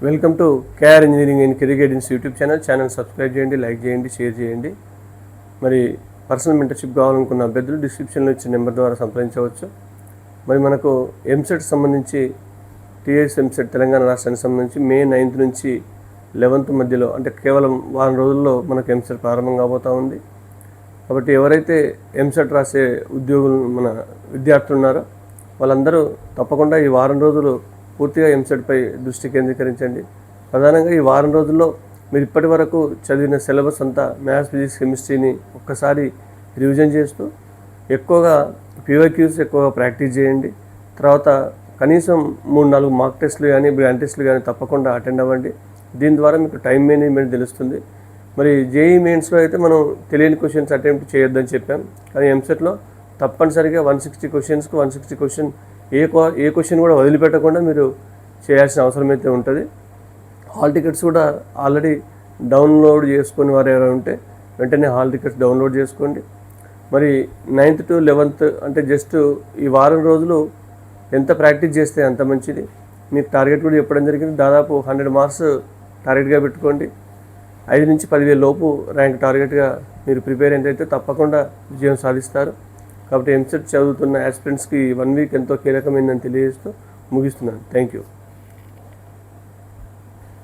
Welcome to KR engineering and career guidance YouTube channel subscribe చేయండి, like చేయండి, share చేయండి. మరి పర్సనల్ మెంటర్షిప్ కావాలనుకున్న అభ్యర్థులు డిస్క్రిప్షన్లో ఇచ్చిన నెంబర్ ద్వారా సంప్రదించవచ్చు. మరి మనకు ఎంసెట్ సంబంధించి టీఎస్ ఎంసెట్ తెలంగాణ రాష్ట్రానికి సంబంధించి మే 9th నుంచి 11th మధ్యలో, అంటే కేవలం వారం రోజుల్లో మనకు ఎంసెట్ ప్రారంభం కాబోతూ ఉంది. కాబట్టి ఎవరైతే ఎంసెట్ రాసే ఉద్యోగులు మన విద్యార్థులు ఉన్నారో వాళ్ళందరూ తప్పకుండా ఈ వారం రోజులు పూర్తిగా ఎంసెట్పై దృష్టి కేంద్రీకరించండి. ప్రధానంగా ఈ వారం రోజుల్లో మీరు ఇప్పటి వరకు చదివిన సిలబస్ అంతా మ్యాథ్స్, ఫిజిక్స్, కెమిస్ట్రీని ఒక్కసారి రివిజన్ చేస్తూ ఎక్కువగా పీవైక్యూస్ ఎక్కువగా ప్రాక్టీస్ చేయండి. తర్వాత కనీసం 3-4 మాక్ టెస్టులు కానీ గ్రాండ్ టెస్టులు కానీ తప్పకుండా అటెండ్ అవ్వండి. దీని ద్వారా మీకు టైం మేనేజ్మెంట్ తెలుస్తుంది. మరి జేఈ మెయిన్స్లో అయితే మనం తెలియని క్వశ్చన్స్ అటెంప్ట్ చేయొద్దని చెప్పాం, కానీ ఎంసెట్లో తప్పనిసరిగా 160 క్వశ్చన్స్కు 160 క్వశ్చన్ ఏ క్వశ్చన్ కూడా వదిలిపెట్టకుండా మీరు చేయాల్సిన అవసరం అయితే ఉంటుంది. హాల్ టికెట్స్ కూడా ఆల్రెడీ డౌన్లోడ్ చేసుకుని వారు ఎవరైనా ఉంటే వెంటనే హాల్ టికెట్స్ డౌన్లోడ్ చేసుకోండి. మరి 9th to 11th అంటే జస్ట్ ఈ వారం రోజులు ఎంత ప్రాక్టీస్ చేస్తే అంత మంచిది. మీకు టార్గెట్ కూడా చెప్పడం జరిగింది, దాదాపు 100 మార్క్స్ టార్గెట్గా పెట్టుకోండి. 5 నుంచి 10,000 లోపు ర్యాంక్ టార్గెట్గా మీరు ప్రిపేర్ అయితే తప్పకుండా విజయం సాధిస్తారు. కాబట్టి ఎంసెట్ చదువుతున్న ఆస్పిరెంట్స్కి 1 వీక్ ఎంతో కీలకమైందని తెలియజేస్తూ ముగిస్తున్నాను. Thank you.